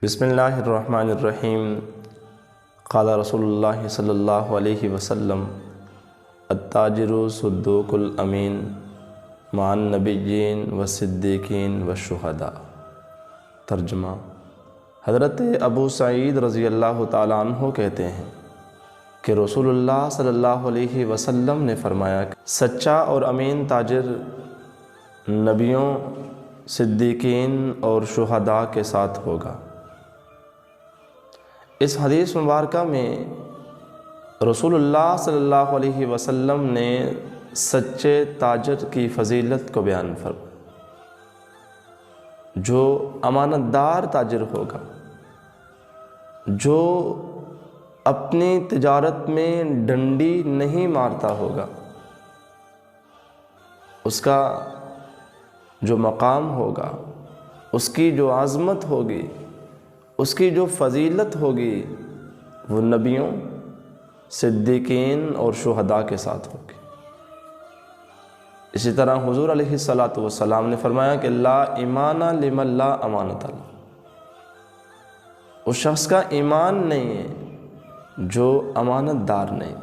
بسم اللہ الرحمن الرحیم۔ قال رسول اللہ صلی اللہ علیہ وسلم التاجر صدوق الامین مع النبیین والصدیقین والشہداء۔ ترجمہ: حضرت ابو سعید رضی اللہ تعالیٰ عنہ کہتے ہیں کہ رسول اللہ صلی اللہ علیہ وسلم نے فرمایا کہ سچا اور امین تاجر نبیوں، صدیقین اور شہداء کے ساتھ ہوگا۔ اس حدیث مبارکہ میں رسول اللہ صلی اللہ علیہ وسلم نے سچے تاجر کی فضیلت کو بیان فرمایا۔ جو امانت دار تاجر ہوگا، جو اپنی تجارت میں ڈنڈی نہیں مارتا ہوگا، اس کا جو مقام ہوگا، اس کی جو عظمت ہوگی، اس کی جو فضیلت ہوگی، وہ نبیوں، صدیقین اور شہداء کے ساتھ ہوگی۔ اسی طرح حضور علیہ السلام نے فرمایا کہ لا ایمان لمن لا امانت له۔ اس شخص کا ایمان نہیں ہے جو امانت دار نہیں۔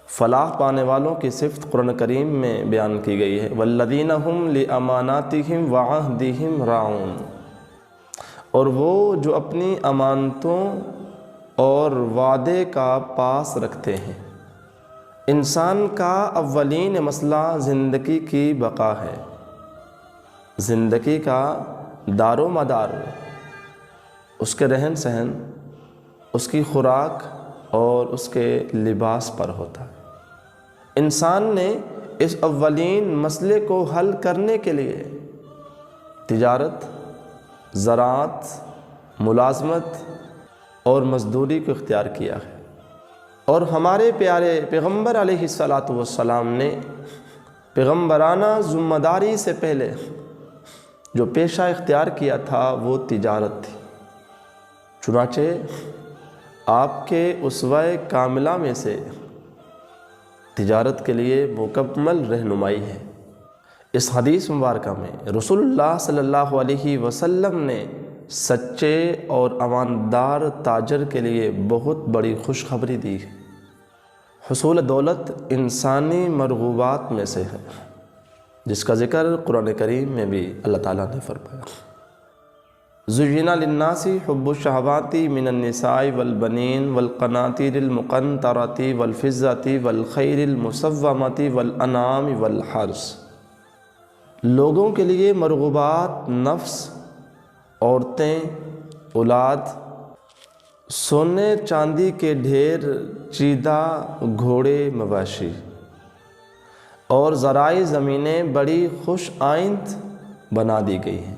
فلاح پانے والوں کی صفت قرآن کریم میں بیان کی گئی ہے، والذین هم لاماناتهم وعہدہم راعون۔ اور وہ جو اپنی امانتوں اور وعدے کا پاس رکھتے ہیں۔ انسان کا اولین مسئلہ زندگی کی بقا ہے۔ زندگی کا دار و مدار اس کے رہن سہن، اس کی خوراک اور اس کے لباس پر ہوتا ہے۔ انسان نے اس اولین مسئلے کو حل کرنے کے لیے تجارت، زراعت، ملازمت اور مزدوری کو اختیار کیا ہے۔ اور ہمارے پیارے پیغمبر علیہ السلام نے پیغمبرانہ ذمہ داری سے پہلے جو پیشہ اختیار کیا تھا وہ تجارت تھی۔ چنانچہ آپ کے اسوہ کاملہ میں سے تجارت کے لیے مکمل رہنمائی ہے۔ اس حدیث مبارکہ میں رسول اللہ صلی اللہ علیہ وسلم نے سچے اور امانتدار تاجر کے لیے بہت بڑی خوشخبری دی ہے۔ حصول دولت انسانی مرغوبات میں سے ہے، جس کا ذکر قرآن کریم میں بھی اللہ تعالیٰ نے فرمایا۔ زُيِّنَ لِلنَّاسِ حُبُّ الشَّهَوَاتِ مِنَ النِّسَاءِ وَالْبَنِينَ وَالْقَنَاطِيرِ الْمُقَنطَرَةِ وَالْفِضَّةِ وَالْخَيْلِ الْمُسَوَّمَةِ وَالْأَنْعَامِ وَالْحَرْثِ۔ لوگوں کے لیے مرغوبات، نفس، عورتیں، اولاد، سونے چاندی کے ڈھیر، چیدہ، گھوڑے، مواشی اور زرعی زمینیں بڑی خوش آئند بنا دی گئی ہیں۔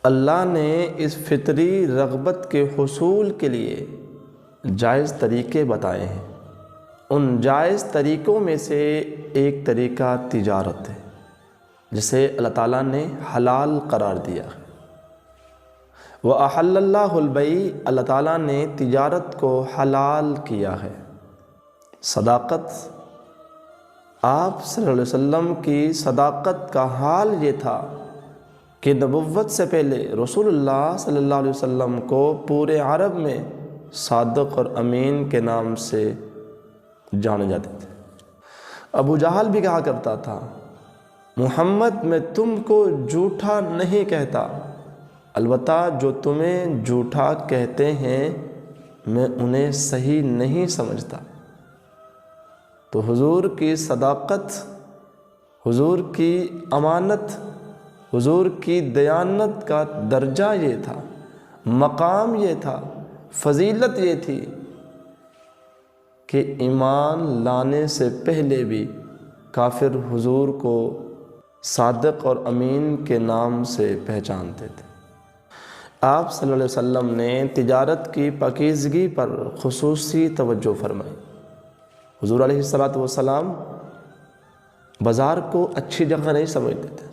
اللہ نے اس فطری رغبت کے حصول کے لیے جائز طریقے بتائے ہیں۔ ان جائز طریقوں میں سے ایک طریقہ تجارت ہے، جسے اللہ تعالیٰ نے حلال قرار دیا ہے۔ وَأَحَلَّ اللَّهُ الْبَيْعَ، اللہ تعالیٰ نے تجارت کو حلال کیا ہے۔ صداقت، آپ صلی اللہ علیہ وسلم کی صداقت کا حال یہ تھا کہ نبوت سے پہلے رسول اللہ صلی اللہ علیہ وسلم کو پورے عرب میں صادق اور امین کے نام سے جانے جاتے تھے۔ ابو جہل بھی کہا کرتا تھا، محمد میں تم کو جھوٹا نہیں کہتا، البتہ جو تمہیں جھوٹا کہتے ہیں میں انہیں صحیح نہیں سمجھتا۔ تو حضور کی صداقت، حضور کی امانت، حضور کی دیانت کا درجہ یہ تھا، مقام یہ تھا، فضیلت یہ تھی کہ ایمان لانے سے پہلے بھی کافر حضور کو صادق اور امین کے نام سے پہچانتے تھے۔ آپ صلی اللہ علیہ وسلم نے تجارت کی پاکیزگی پر خصوصی توجہ فرمائی۔ حضور علیہ السلام بازار کو اچھی جگہ نہیں سمجھتے تھے،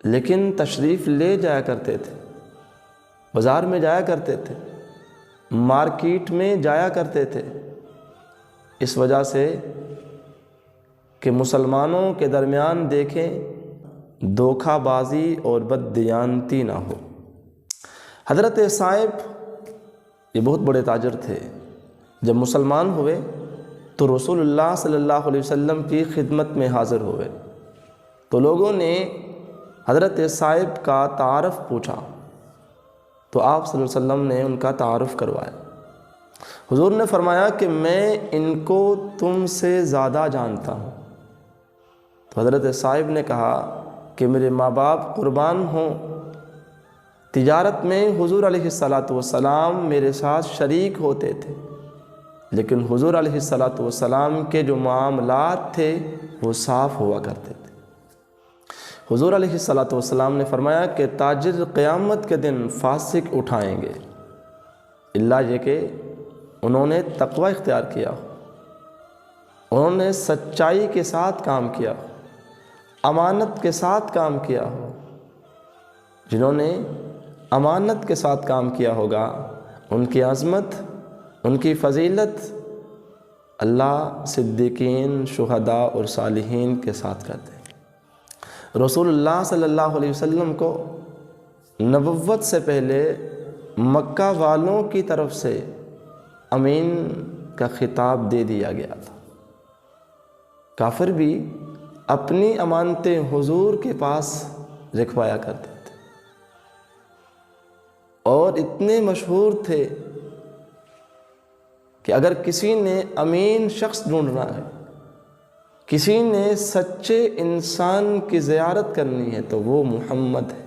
لیکن تشریف لے جایا کرتے تھے، بازار میں جایا کرتے تھے، مارکیٹ میں جایا کرتے تھے، اس وجہ سے کہ مسلمانوں کے درمیان دیکھیں دھوکہ بازی اور بددیانتی نہ ہو۔ حضرت صائب یہ بہت بڑے تاجر تھے، جب مسلمان ہوئے تو رسول اللہ صلی اللہ علیہ وسلم کی خدمت میں حاضر ہوئے، تو لوگوں نے حضرت صائب کا تعارف پوچھا، تو آپ صلی اللہ علیہ وسلم نے ان کا تعارف کروایا۔ حضور نے فرمایا کہ میں ان کو تم سے زیادہ جانتا ہوں۔ تو حضرت صائب نے کہا کہ میرے ماں باپ قربان ہوں، تجارت میں حضور علیہ السلام میرے ساتھ شریک ہوتے تھے، لیکن حضور علیہ السلام کے جو معاملات تھے وہ صاف ہوا کرتے تھے۔ حضور علیہ السلام نے فرمایا کہ تاجر قیامت کے دن فاسق اٹھائیں گے، اللہ یہ کہ انہوں نے تقوی اختیار کیا ہو، انہوں نے سچائی کے ساتھ کام کیا ہو، امانت کے ساتھ کام کیا ہو۔ جنہوں نے امانت کے ساتھ کام کیا ہوگا ان کی عظمت، ان کی فضیلت اللہ صدیقین، شہداء اور صالحین کے ساتھ کرتے ہیں۔ رسول اللہ صلی اللہ علیہ وسلم کو نبوت سے پہلے مکہ والوں کی طرف سے امین کا خطاب دے دیا گیا تھا۔ کافر بھی اپنی امانتیں حضور کے پاس رکھوایا کرتے تھے، اور اتنے مشہور تھے کہ اگر کسی نے امین شخص ڈھونڈنا ہے، کسی نے سچے انسان کی زیارت کرنی ہے تو وہ محمد ہے۔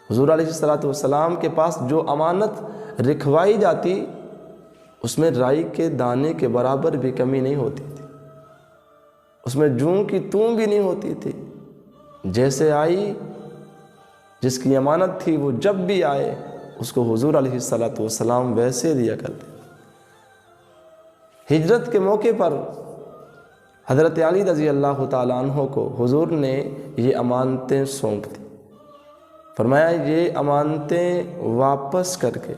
حضور علیہ السلام کے پاس جو امانت رکھوائی جاتی اس میں رائی کے دانے کے برابر بھی کمی نہیں ہوتی تھی، اس میں جوں کی توں بھی نہیں ہوتی تھی۔ جیسے آئی، جس کی امانت تھی وہ جب بھی آئے اس کو حضور علیہ السلام ویسے دیا کرتے۔ ہجرت کے موقع پر حضرت علی رضی اللہ تعالیٰ عنہ کو حضور نے یہ امانتیں سونپ دی، فرمایا یہ امانتیں واپس کر کے،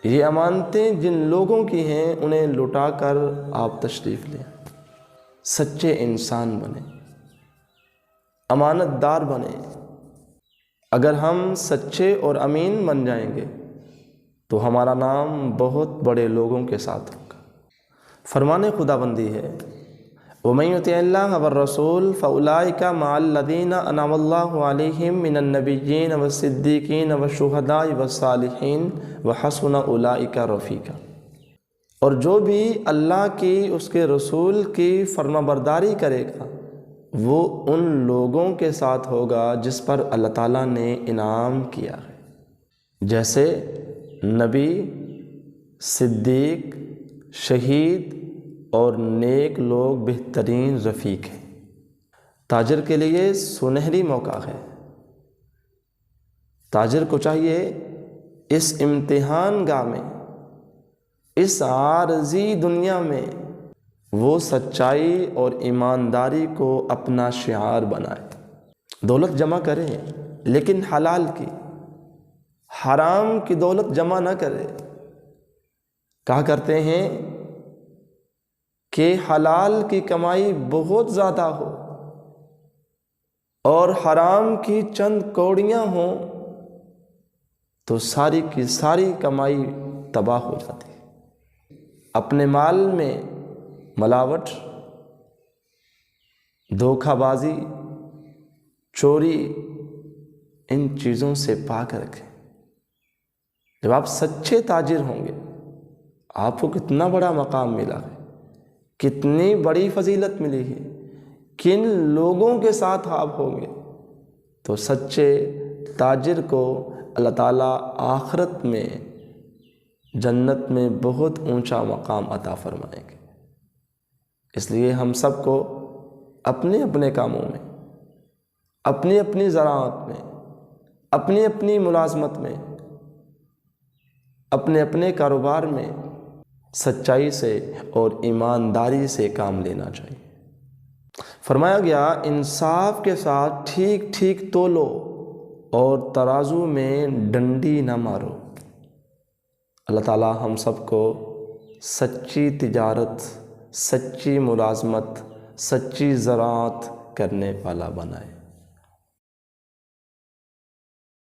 یہ امانتیں جن لوگوں کی ہیں انہیں لٹا کر آپ تشریف لیں، سچے انسان بنے، امانت دار بنے۔ اگر ہم سچے اور امین بن جائیں گے تو ہمارا نام بہت بڑے لوگوں کے ساتھ ہوگا۔ فرمان خداوندی ہے وَمَن يُطِعِ اللَّهَ وَالرَّسُولَ فَأُولَٰئِكَ مَعَ الَّذِينَ أَنْعَمَ اللَّهُ عَلَيْهِم مِّنَ النَّبِيِّينَ وَالصِّدِّيقِينَ وَالشُّهَدَاءِ وَالصَّالِحِينَ وَحَسُنَ أُولَٰئِكَ رَفِيقًا۔ اور جو بھی اللہ کی، اس کے رسول کی فرما برداری کرے گا وہ ان لوگوں کے ساتھ ہوگا جس پر اللہ تعالیٰ نے انعام کیا ہے، جیسے نبی، صدیق، شہید اور نیک لوگ بہترین رفیق ہیں۔ تاجر کے لیے سنہری موقع ہے۔ تاجر کو چاہیے اس امتحان گاہ میں، اس عارضی دنیا میں وہ سچائی اور ایمانداری کو اپنا شعار بنائے۔ دولت جمع کرے لیکن حلال کی، حرام کی دولت جمع نہ کرے۔ کہا کرتے ہیں کہ حلال کی کمائی بہت زیادہ ہو اور حرام کی چند کوڑیاں ہوں تو ساری کی ساری کمائی تباہ ہو جاتی ہے۔ اپنے مال میں ملاوٹ، دھوکہ بازی، چوری، ان چیزوں سے پاک رکھیں۔ جب آپ سچے تاجر ہوں گے آپ کو کتنا بڑا مقام ملا ہے، کتنی بڑی فضیلت ملی ہے، کن لوگوں کے ساتھ آپ ہوں گے۔ تو سچے تاجر کو اللہ تعالیٰ آخرت میں، جنت میں بہت اونچا مقام عطا فرمائیں گے۔ اس لیے ہم سب کو اپنے اپنے کاموں میں، اپنی اپنی زراعت میں، اپنی اپنی ملازمت میں، اپنے اپنے کاروبار میں سچائی سے اور ایمانداری سے کام لینا چاہیے۔ فرمایا گیا انصاف کے ساتھ ٹھیک ٹھیک تولو اور ترازو میں ڈنڈی نہ مارو۔ اللہ تعالیٰ ہم سب کو سچی تجارت، سچی ملازمت، سچی زراعت کرنے والا بنائے۔